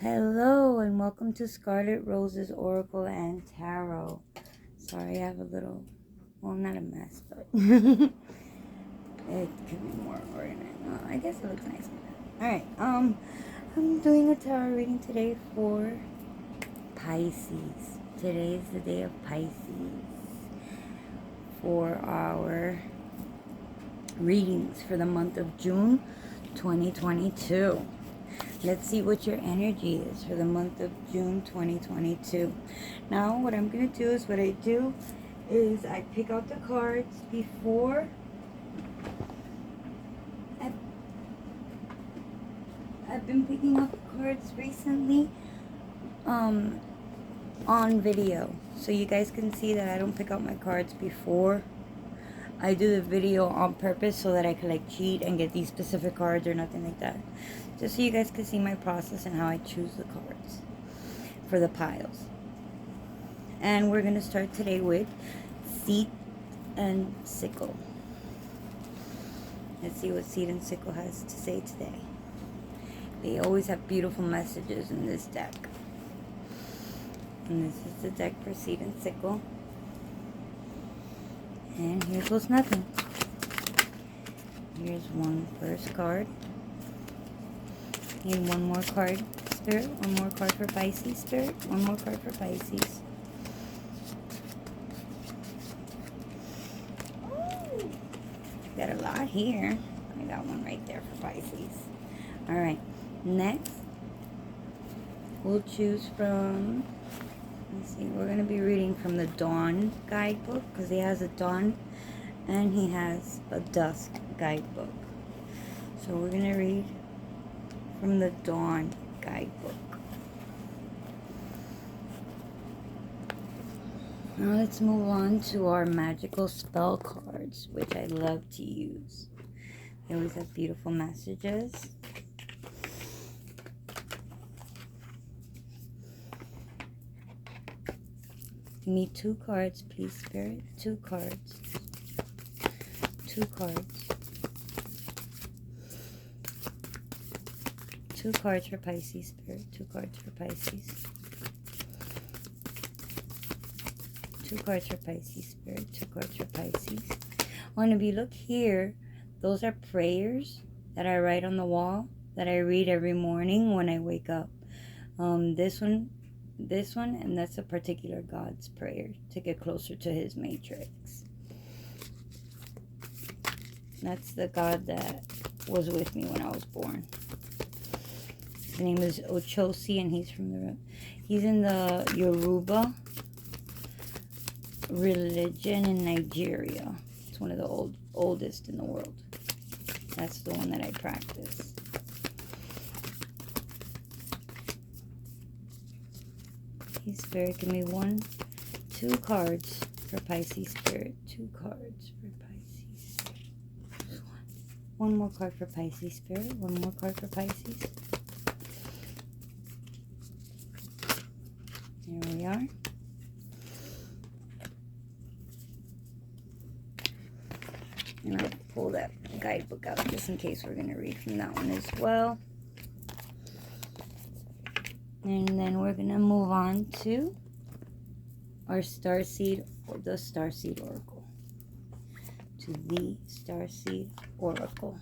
Hello and welcome to Scarlet Rose's Oracle and Tarot. Sorry, I have a little, well, not a mess, but it could be more organized. I guess it looks nice. Alright, I'm doing a tarot reading today for Pisces. Today is the day of Pisces for our readings for the month of June 2022. Let's see what your energy is for the month of June 2022. Now, what I'm going to do is, I pick out the cards before. I've been picking out the cards recently on video. So you guys can see that I don't pick out my cards before I do the video on purpose so that I can like cheat and get these specific cards or nothing like that. Just so you guys can see my process and how I choose the cards for the piles. And we're going to start today with Seed and Sickle. Let's see what Seed and Sickle has to say today. They always have beautiful messages in this deck. And this is the deck for Seed and Sickle. And here goes nothing. Here's one first card. Need one more card, Spirit. One more card for Pisces, Spirit. One more card for Pisces. Ooh, got a lot here. I got one right there for Pisces. Alright, next we'll choose from, let's see, we're going to be reading from the Dawn guidebook because he has a Dawn and he has a Dusk guidebook. So we're going to read from the Dawn guidebook. Now let's move on to our magical spell cards, which I love to use. They always have beautiful messages. Give me 2 cards, please, Spirit. 2 cards. 2 cards. 2 cards for Pisces, Spirit. 2 cards for Pisces. 2 cards for Pisces, Spirit. 2 cards for Pisces. And if you look here, those are prayers that I write on the wall that I read every morning when I wake up. This one, and that's a particular God's prayer to get closer to his matrix. That's the God that was with me when I was born. His name is Ochosi, and he's in the Yoruba religion in Nigeria. It's one of the oldest in the world. That's the one that I practice. Please, Spirit, give me 2 cards for Pisces, Spirit. 2 cards for Pisces. 1 more card for Pisces, Spirit. 1 more card for Pisces. There we are. And I'll pull that guidebook out just in case we're going to read from that one as well. And then we're going to move on to our Starseed, or the Starseed Oracle. To the Starseed Oracle.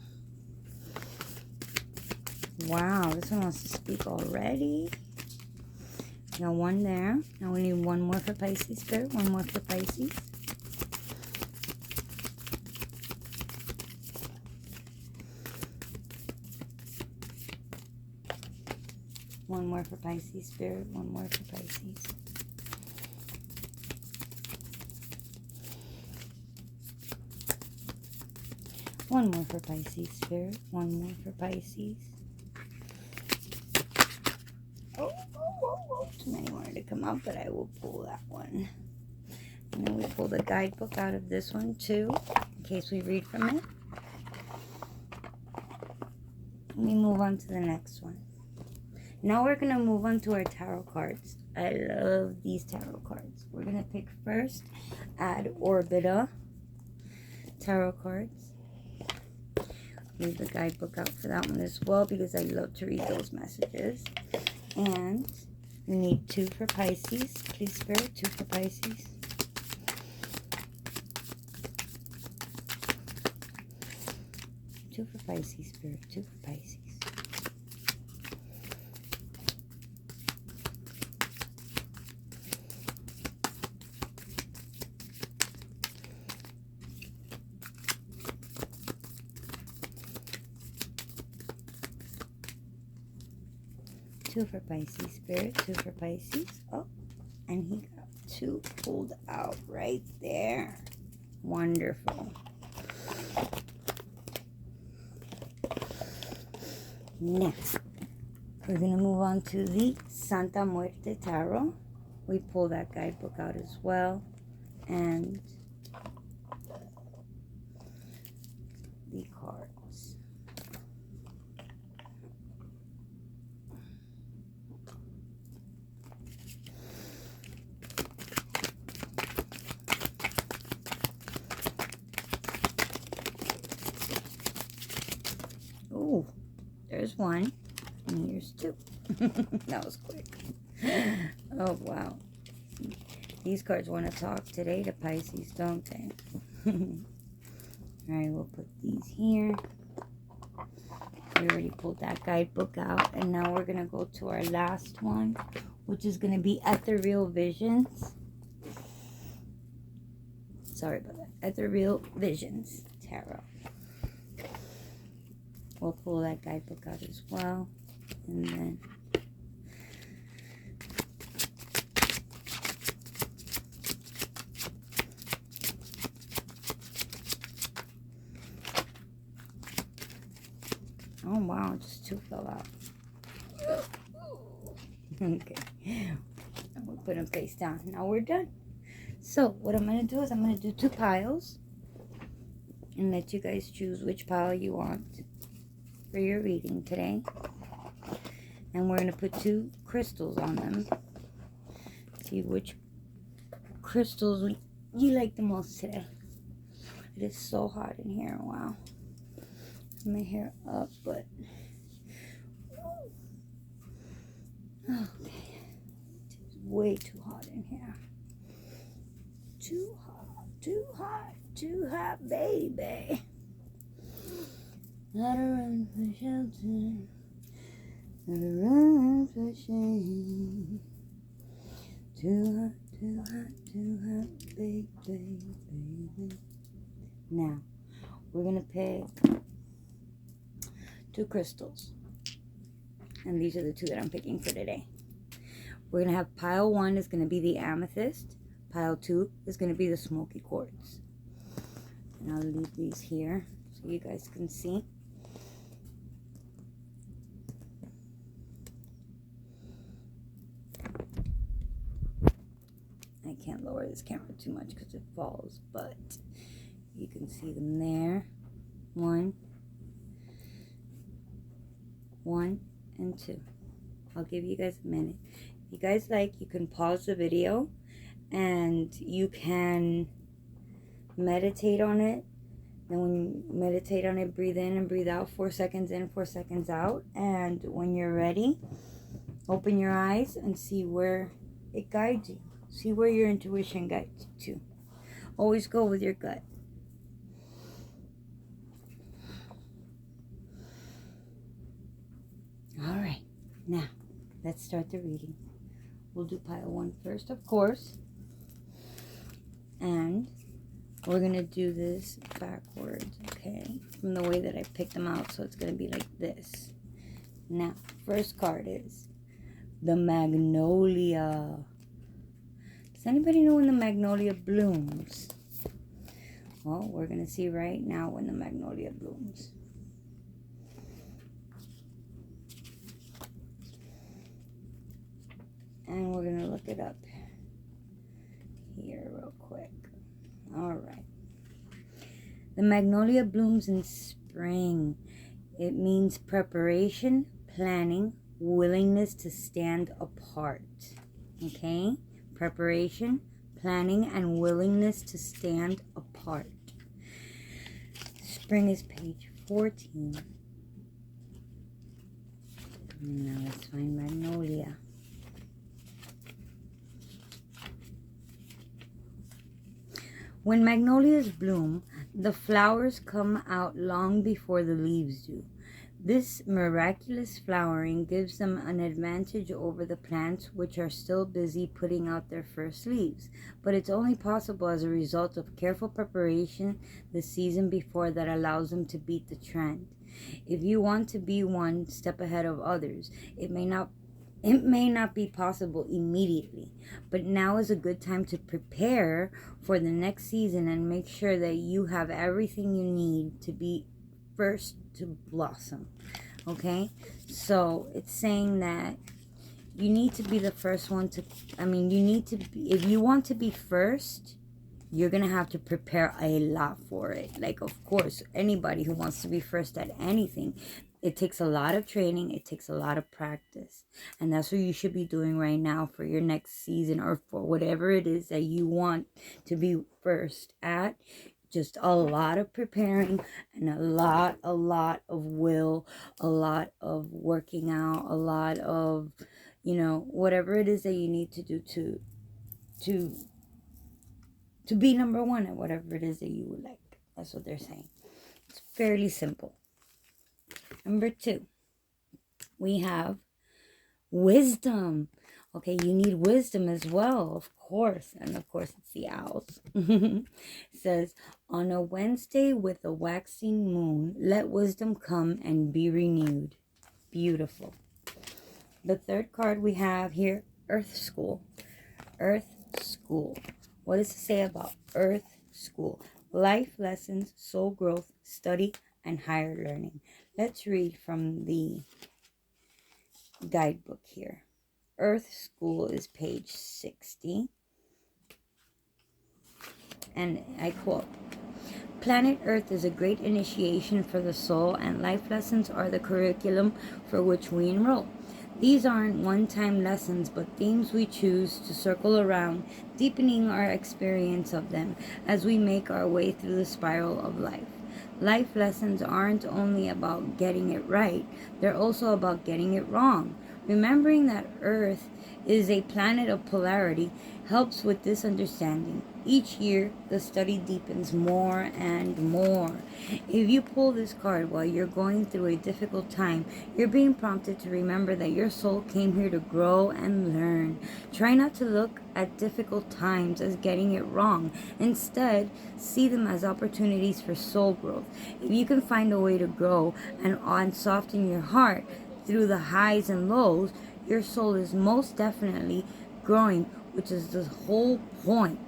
Wow, this one wants to speak already. Got 1 there. Now we need 1 more for Pisces, Spirit. 1 more for Pisces. One more for Pisces, Spirit. 1 more for Pisces. One more for Pisces, Spirit. 1 more for Pisces. Too many wanted to come out, but I will pull that one. And then we pull the guidebook out of this one too, in case we read from it. Let me move on to the next one. Now we're going to move on to our tarot cards. I love these tarot cards. We're going to pick first Ad Orbita tarot cards. Leave the guidebook out for that one as well because I love to read those messages. And we need 2 for Pisces. Please, Spirit, 2 for Pisces. Two for Pisces, Spirit. 2 for Pisces. Two for Pisces, Spirit. 2 for Pisces. Oh, and he got 2 pulled out right there. Wonderful. Next, we're going to move on to the Santa Muerte Tarot. We pull that guidebook out as well. And the cards. Oh, there's 1, and here's 2. That was quick. Oh, wow. These cards want to talk today to Pisces, don't they? Alright, we'll put these here. We already pulled that guidebook out, and now we're going to go to our last one, which is going to be Ethereal Visions. Sorry about that. Ethereal Visions Tarot. We'll pull that guidebook out as well. And then oh wow, just 2 fell out. Okay. And we'll put them face down. Now we're done. So what I'm going to do is I'm going to do 2 piles and let you guys choose which pile you want for your reading today. And we're going to put 2 crystals on them. See which crystals you like the most today. It is so hot in here. Wow. My hair up, but okay. It's way too hot in here. Too hot, too hot, too hot, baby. Gotta run for shelter. Gotta run for shame. Too hot, baby. Now, we're gonna pick 2 crystals. And these are the 2 that I'm picking for today. We're gonna have pile 1 is gonna be the amethyst. Pile 2 is gonna be the smoky quartz. And I'll leave these here so you guys can see. I can't lower this camera too much because it falls, but you can see them there. 1, and 2. I'll give you guys a minute. If you guys like, you can pause the video and you can meditate on it. Then when you meditate on it, breathe in and breathe out. 4 seconds in, 4 seconds out. And when you're ready, open your eyes and see where it guides you. See where your intuition guides you to. Always go with your gut. Alright, now let's start the reading. We'll do pile 1 first, of course. And we're going to do this backwards, okay? From the way that I picked them out, so it's going to be like this. Now, first card is the Magnolia. Does anybody know when the Magnolia blooms? Well, we're going to see right now when the Magnolia blooms. And we're going to look it up here real quick. All right. The Magnolia blooms in spring. It means preparation, planning, willingness to stand apart. Okay? Preparation, planning, and willingness to stand apart. Spring is page 14. Now let's find Magnolia. When magnolias bloom, the flowers come out long before the leaves do. This miraculous flowering gives them an advantage over the plants which are still busy putting out their first leaves, but it's only possible as a result of careful preparation the season before that allows them to beat the trend. If you want to be one step ahead of others, it may not be possible immediately, but now is a good time to prepare for the next season and make sure that you have everything you need to be first to blossom. Okay, so it's saying that you need to be the first one to, you need to be, if you want to be first, you're gonna have to prepare a lot for it. Like, of course, anybody who wants to be first at anything, it takes a lot of training, it takes a lot of practice, and that's what you should be doing right now for your next season, or for whatever it is that you want to be first at. Just a lot of preparing, and a lot of will, a lot of working out, a lot of, whatever it is that you need to do to be number one at whatever it is that you would like. That's what they're saying. It's fairly simple. Number 2, we have wisdom. Okay, you need wisdom as well, of course. And of course, it's the owls. It says, on a Wednesday with a waxing moon, let wisdom come and be renewed. Beautiful. The third card we have here, Earth School. Earth School. What does it say about Earth School? Life lessons, soul growth, study, and higher learning. Let's read from the guidebook here. Earth School is page 60. And I quote, Planet Earth is a great initiation for the soul, and life lessons are the curriculum for which we enroll. These aren't one-time lessons, but themes we choose to circle around, deepening our experience of them as we make our way through the spiral of life. Life lessons aren't only about getting it right, they're also about getting it wrong. Remembering that Earth is a planet of polarity helps with this understanding. Each year, the study deepens more and more. If you pull this card while you're going through a difficult time, you're being prompted to remember that your soul came here to grow and learn. Try not to look at difficult times as getting it wrong. Instead, see them as opportunities for soul growth. If you can find a way to grow and soften your heart through the highs and lows, your soul is most definitely growing, which is the whole point.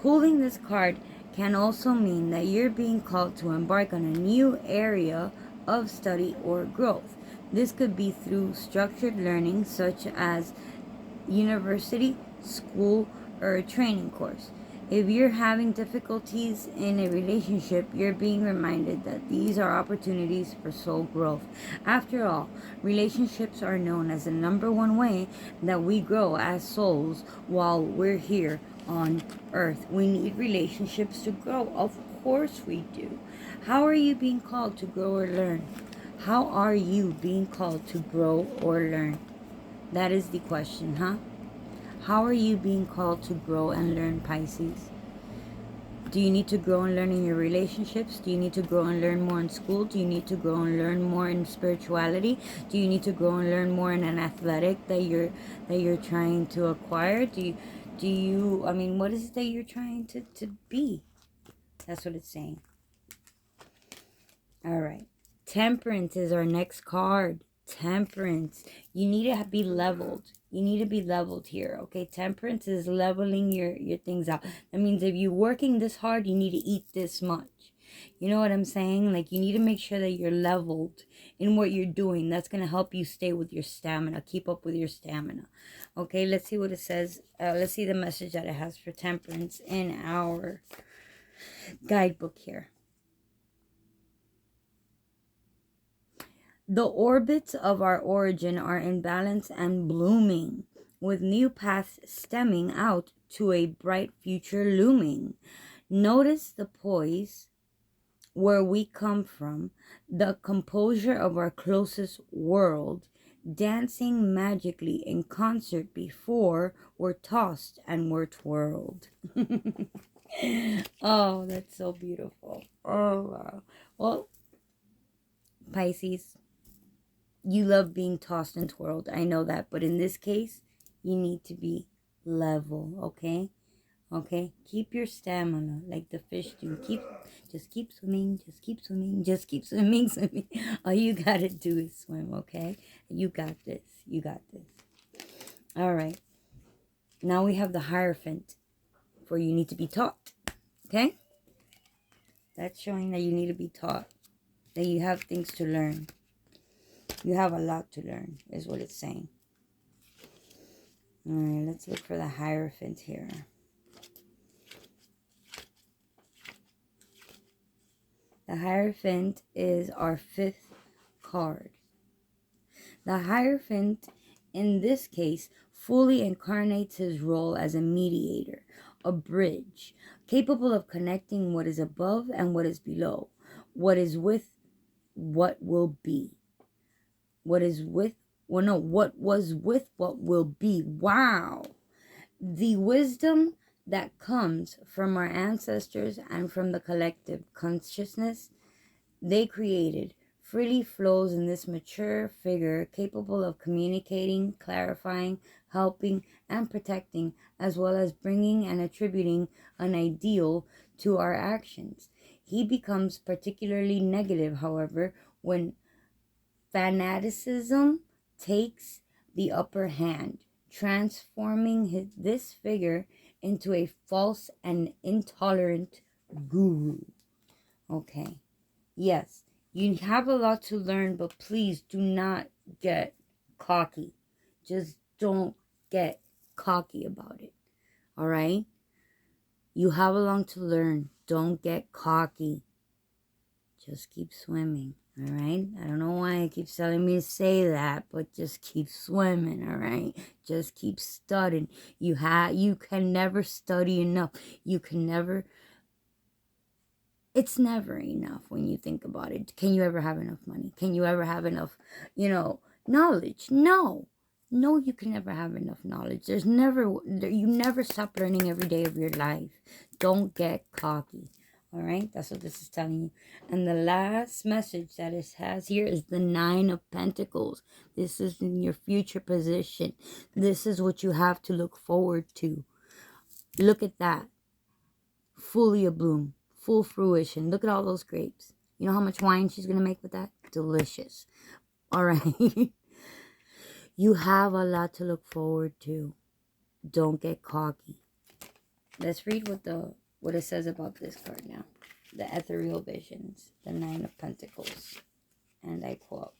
Pulling this card can also mean that you're being called to embark on a new area of study or growth. This could be through structured learning, such as university, school, or a training course. If you're having difficulties in a relationship, you're being reminded that these are opportunities for soul growth. After all, relationships are known as the #1 way that we grow as souls while we're here on Earth. We need relationships to grow. Of course we do. How are you being called to grow or learn? How are you being called to grow or learn? That is the question, huh? How are you being called to grow and learn, Pisces? Do you need to grow and learn in your relationships? Do you need to grow and learn more in school? Do you need to grow and learn more in spirituality? Do you need to grow and learn more in an athletic that you're trying to acquire? What is it that you're trying to be? That's what it's saying. All right. Temperance is our next card. Temperance. You need to be leveled. You need to be leveled here, okay? Temperance is leveling your things out. That means if you're working this hard, you need to eat this much. You know what I'm saying? Like, you need to make sure that you're leveled in what you're doing. That's going to help you stay with your stamina. Keep up with your stamina. Okay, let's see what it says. Let's see the message that it has for temperance in our guidebook here. The orbits of our origin are in balance and blooming, with new paths stemming out to a bright future looming. Notice the poise where we come from, the composure of our closest world, dancing magically in concert before we're tossed and we're twirled. Oh, that's so beautiful. Oh, wow. Well, Pisces, you love being tossed and twirled. I know that. But in this case, you need to be level, okay? Okay? Keep your stamina like the fish do. Just keep swimming. Just keep swimming. Just keep swimming, swimming. All you got to do is swim, okay? You got this. You got this. All right. Now we have the Hierophant for you need to be taught, okay? That's showing that you need to be taught, that you have things to learn. You have a lot to learn, is what it's saying. All right, let's look for the Hierophant here. The Hierophant is our 5th card. The Hierophant, in this case, fully incarnates his role as a mediator, a bridge, capable of connecting what is above and what is below, what is with what will be. What is with, well, no, what was with what will be. Wow. The wisdom that comes from our ancestors and from the collective consciousness they created freely flows in this mature figure capable of communicating, clarifying, helping, and protecting, as well as bringing and attributing an ideal to our actions. He becomes particularly negative, however, when fanaticism takes the upper hand, transforming this figure into a false and intolerant guru. Okay. Yes, you have a lot to learn, but please do not get cocky. Just don't get cocky about it. All right? You have a lot to learn. Don't get cocky. Just keep swimming. All right? I don't know why it keeps telling me to say that, but just keep swimming. All right? Just keep studying. You can never study enough. You can never. It's never enough when you think about it. Can you ever have enough money? Can you ever have enough, knowledge? No. No, you can never have enough knowledge. You never stop learning every day of your life. Don't get cocky. All right? That's what this is telling you. And the last message that it has here is the 9 of Pentacles. This is in your future position. This is what you have to look forward to. Look at that. Fully a bloom. Full fruition. Look at all those grapes. You know how much wine she's going to make with that? Delicious. All right. You have a lot to look forward to. Don't get cocky. Let's read what it says about this card now. The ethereal visions. The 9 of Pentacles. And I quote.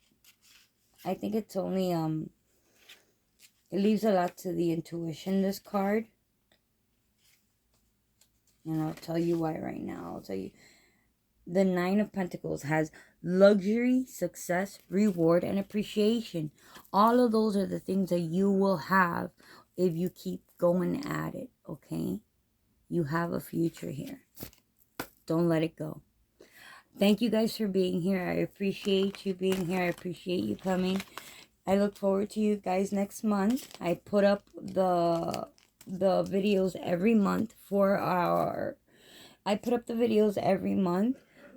I think it's only, it leaves a lot to the intuition, this card. And I'll tell you why right now. I'll tell you. The 9 of Pentacles has luxury, success, reward, and appreciation. All of those are the things that you will have if you keep going at it, okay? You have a future here. Don't let it go. Thank you guys for being here. I appreciate you being here. I appreciate you coming. I look forward to you guys next month. I put up the videos every month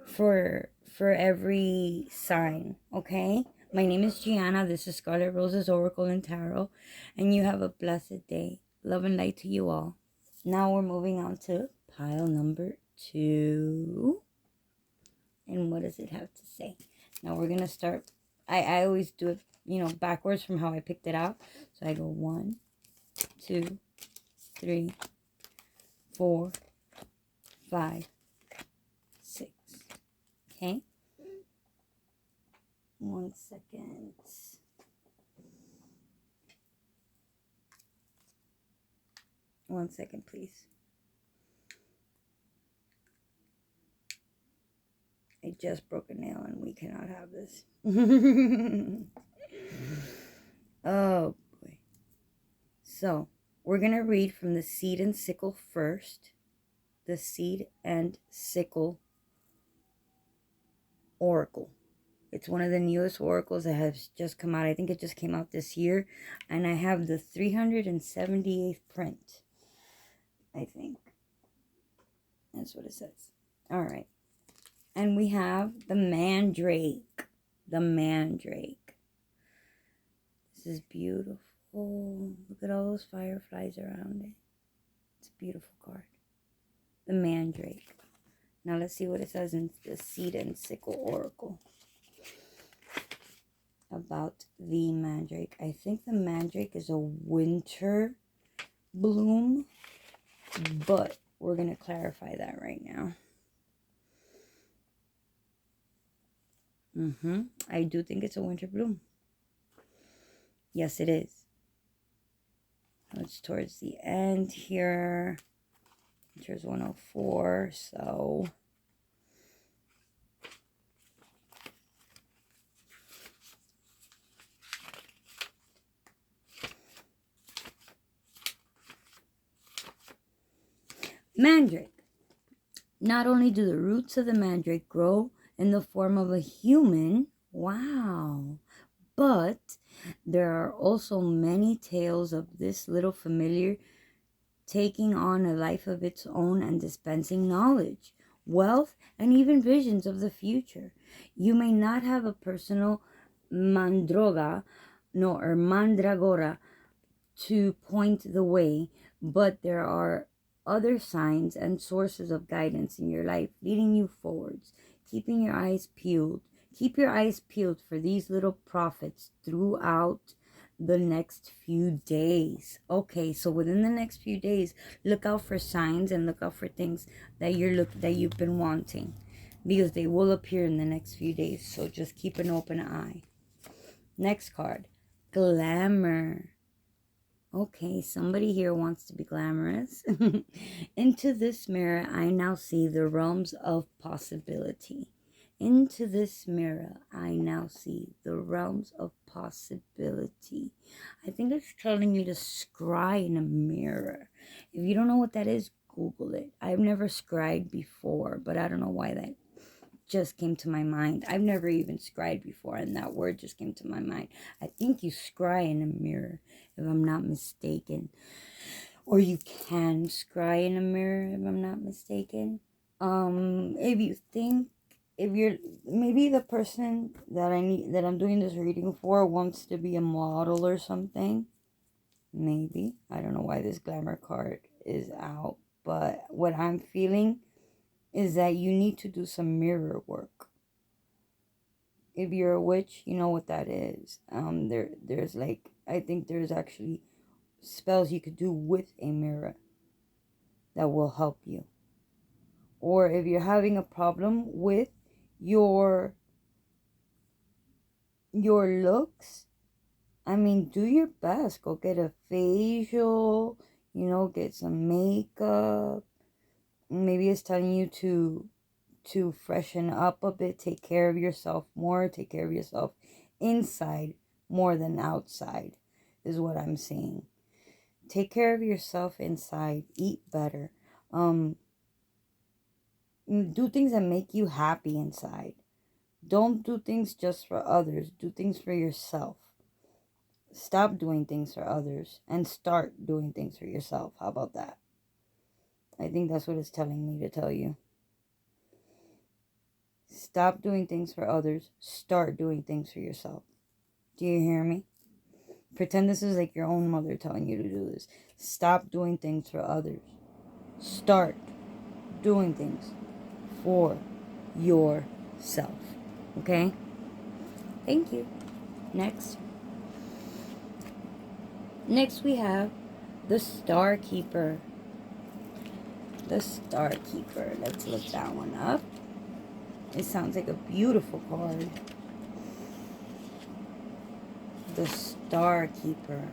for every sign, okay? My name is Gianna. This is Scarlet Rose's Oracle and Tarot. And you have a blessed day. Love and light to you all. Now we're moving on to pile number 2. And what does it have to say? Now we're going to start. I always do it, backwards from how I picked it out. So I go 1, 2, 3, 4, 5, 6. Okay. 1 second. One second, please. I just broke a nail and we cannot have this. Oh, boy. So, we're going to read from the Seed and Sickle first. The Seed and Sickle Oracle. It's one of the newest oracles that has just come out. I think it just came out this year. And I have the 378th print, I think. That's what it says. All right. And we have the mandrake. The mandrake. This is beautiful. Look at all those fireflies around it. It's a beautiful card. The mandrake. Now let's see what it says in the Seed and Sickle Oracle about the mandrake. I think the mandrake is a winter bloom, but we're going to clarify that right now. I do think it's a winter bloom. Yes, it is. It's towards the end here. Winter's 104, so... Mandrake. Not only do the roots of the mandrake grow in the form of a human, wow, but there are also many tales of this little familiar taking on a life of its own and dispensing knowledge, wealth, and even visions of the future. You may not have a personal mandroga, or mandragora to point the way, but there are other signs and sources of guidance in your life, leading you forwards, keeping your eyes peeled. Keep your eyes peeled for these little prophets throughout the next few days. Okay, so within the next few days, look out for signs and look out for things that you've been wanting, because they will appear in the next few days. So just keep an open eye. Next card, glamour. Okay, somebody here wants to be glamorous. Into this mirror, I now see the realms of possibility. Into this mirror, I now see the realms of possibility. I think it's telling you to scry in a mirror. If you don't know what that is, Google it. I've never scried before, but I don't know why that just came to my mind. I've never even scried before, and that word just came to my mind. I think you scry in a mirror, if I'm not mistaken. Or you can scry in a mirror, if I'm not mistaken. If you're maybe the person that I'm doing this reading for wants to be a model or something. Maybe. I don't know why this glamour card is out, but what I'm feeling is that you need to do some mirror work. If you're a witch, you know what that is. There's like, I think there's actually spells you could do with a mirror that will help you. Or if you're having a problem with your looks, I mean, do your best. Go get a facial, get some makeup. Maybe it's telling you to freshen up a bit, take care of yourself more, take care of yourself inside more than outside, is what I'm seeing. Take care of yourself inside, eat better, do things that make you happy inside. Don't do things just for others, do things for yourself. Stop doing things for others and start doing things for yourself. How about that? I think that's what it's telling me to tell you. Stop doing things for others. Start doing things for yourself. Do you hear me? Pretend this is like your own mother telling you to do this. Stop doing things for others. Start doing things for yourself. Okay? Thank you. Next we have the Star Keeper. The Star Keeper. Let's look that one up. It sounds like a beautiful card. The Star Keeper.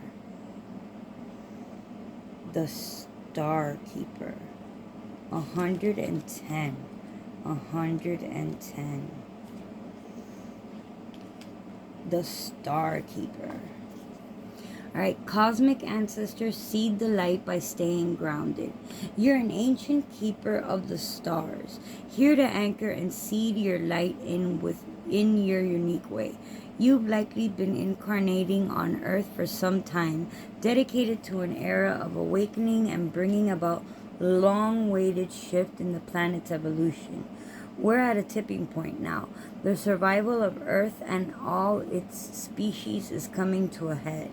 The Star Keeper. 110. 110. The Star Keeper. Alright, cosmic ancestors seed the light by staying grounded. You're an ancient keeper of the stars, here to anchor and seed your light in your unique way. You've likely been incarnating on Earth for some time, dedicated to an era of awakening and bringing about long-awaited shift in the planet's evolution. We're at a tipping point now. The survival of Earth and all its species is coming to a head.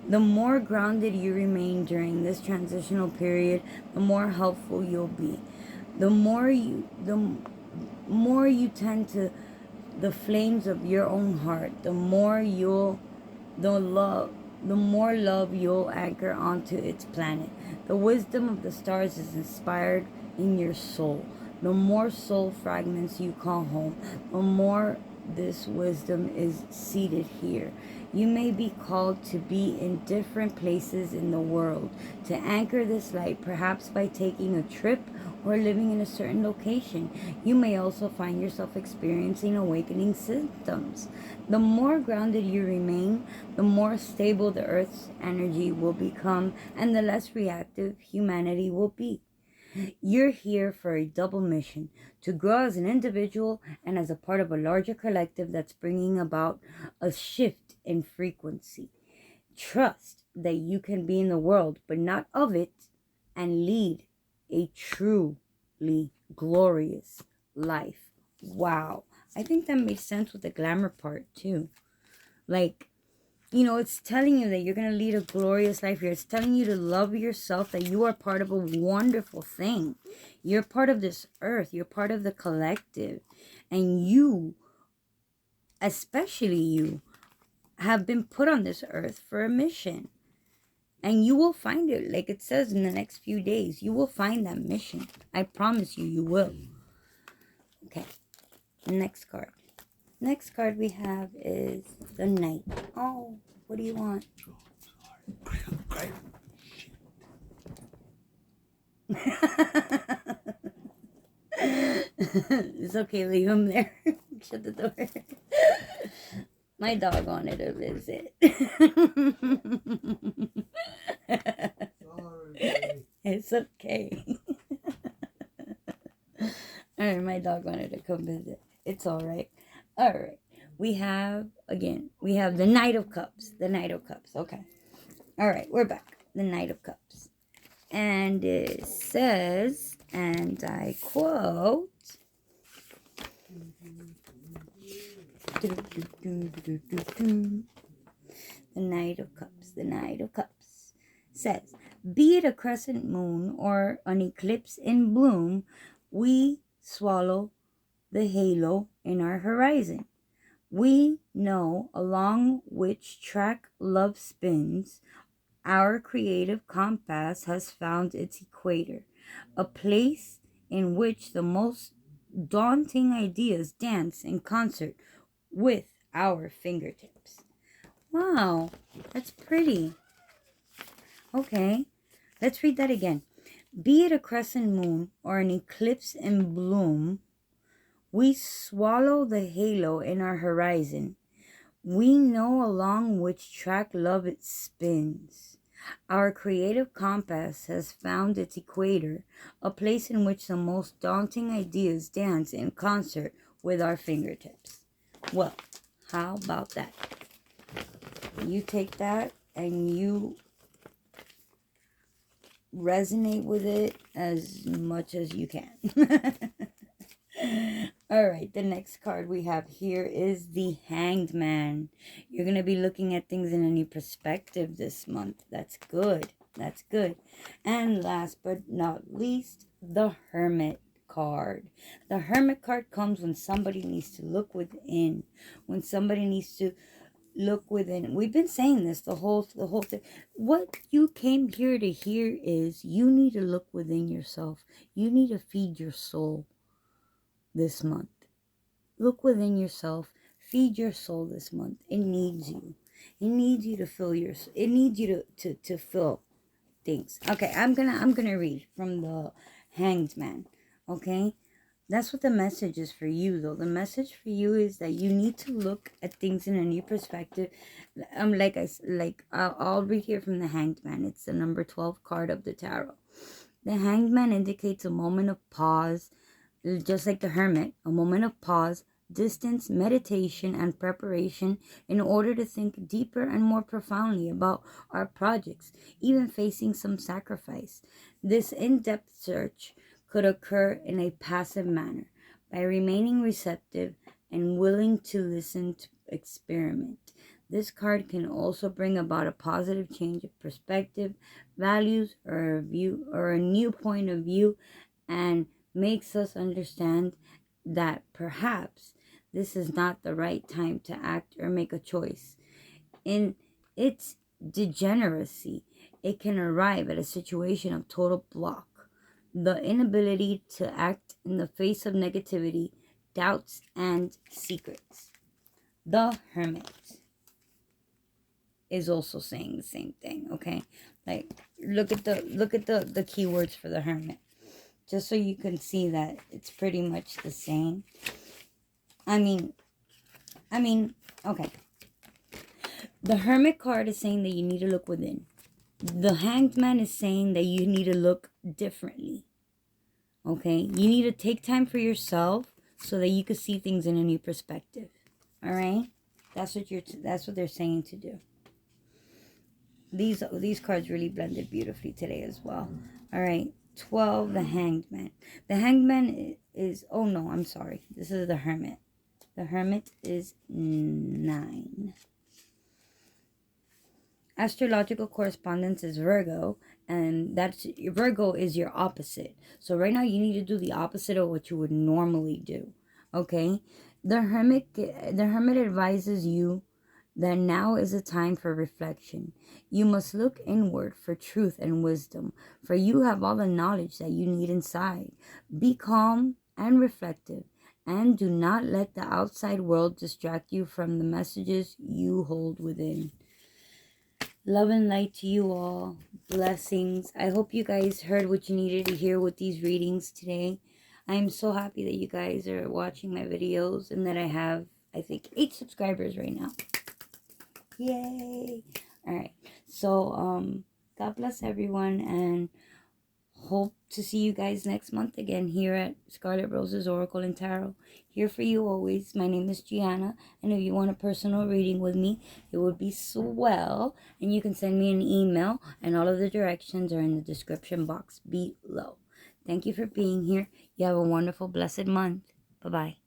The more grounded you remain during this transitional period, the more helpful you'll be. The more you tend to the flames of your own heart, the more love you'll anchor onto its planet. The wisdom of the stars is inspired in your soul. The more soul fragments you call home, the more this wisdom is seated here. You may be called to be in different places in the world, to anchor this light, perhaps by taking a trip or living in a certain location. You may also find yourself experiencing awakening symptoms. The more grounded you remain, the more stable the Earth's energy will become, and the less reactive humanity will be. You're here for a double mission, to grow as an individual and as a part of a larger collective that's bringing about a shift in frequency. Trust that you can be in the world, but not of it, and lead a truly glorious life. Wow. I think that makes sense with the glamour part too. Like, it's telling you that you're going to lead a glorious life here. It's telling you to love yourself, that you are part of a wonderful thing. You're part of this earth. You're part of the collective. And you, especially you, have been put on this earth for a mission. And you will find it, like it says in the next few days. You will find that mission. I promise you, you will. Okay, next card. Next card we have is the Knight. Oh, what do you want? It's okay, leave him there. Shut the door. My dog wanted to visit. Sorry. It's okay. Alright, my dog wanted to come visit. It's alright. Alright. We have the Knight of Cups. The Knight of Cups. Okay. Alright, we're back. The Knight of Cups. And it says, and I quote, the Knight of Cups. The Knight of Cups says, be it a crescent moon or an eclipse in bloom, we swallow the halo in our horizon. We know along which track love spins. Our creative compass has found its equator, a place in which the most daunting ideas dance in concert with our fingertips. Wow, that's pretty. Okay, let's read that again. Be it a crescent moon or an eclipse in bloom, we swallow the halo in our horizon. We know along which track love it spins. Our creative compass has found its equator, a place in which the most daunting ideas dance in concert with our fingertips. Well, how about that? You take that and you resonate with it as much as you can. All right, the next card we have here is the Hanged Man. You're going to be looking at things in a new perspective this month. That's good. That's good. And last but not least, the Hermit card. The Hermit card comes when somebody needs to look within. When somebody needs to look within. We've been saying this the whole thing. What you came here to hear is you need to look within yourself. You need to feed your soul this month. Look within yourself. Feed your soul this month. It needs you. It needs you to fill it needs you to fill things. Okay, I'm gonna read from the Hanged Man. Okay? That's what the message is for you, though. The message for you is that you need to look at things in a new perspective. I'll read here from the Hanged Man. It's the number 12 card of the tarot. The Hanged Man indicates a moment of pause, just like the Hermit, a moment of pause, distance, meditation, and preparation in order to think deeper and more profoundly about our projects, even facing some sacrifice. This in-depth search could occur in a passive manner by remaining receptive and willing to listen to experiment. This card can also bring about a positive change of perspective, values, or a new point of view, and makes us understand that perhaps this is not the right time to act or make a choice. In its degeneracy, it can arrive at a situation of total block, the inability to act in the face of negativity, doubts, and secrets. The Hermit is also saying the same thing, okay? Like, look at the keywords for the Hermit, just so you can see that it's pretty much the same. I mean, okay. The Hermit card is saying that you need to look within. The Hanged Man is saying that you need to look differently. Okay? You need to take time for yourself so that you can see things in a new perspective. All right? That's what they're saying to do. These cards really blended beautifully today as well. All right. 12, the Hanged Man. The Hanged Man is, oh no, I'm sorry. This is the Hermit. The Hermit is 9. Astrological correspondence is Virgo, and Virgo is your opposite. So right now you need to do the opposite of what you would normally do. Okay? The Hermit advises you that now is a time for reflection. You must look inward for truth and wisdom, for you have all the knowledge that you need inside. Be calm and reflective, and do not let the outside world distract you from the messages you hold within. Love and light to you all. Blessings. I hope you guys heard what you needed to hear with these readings today. I am so happy that you guys are watching my videos and that I have, I think, 8 subscribers right now. Yay! Alright. So, God bless everyone, and hope to see you guys next month again here at Scarlet Roses Oracle and Tarot. Here for you always. My name is Gianna, and if you want a personal reading with me, it would be swell, and you can send me an email, and all of the directions are in the description box below. Thank you for being here. You have a wonderful, blessed month. Bye-bye.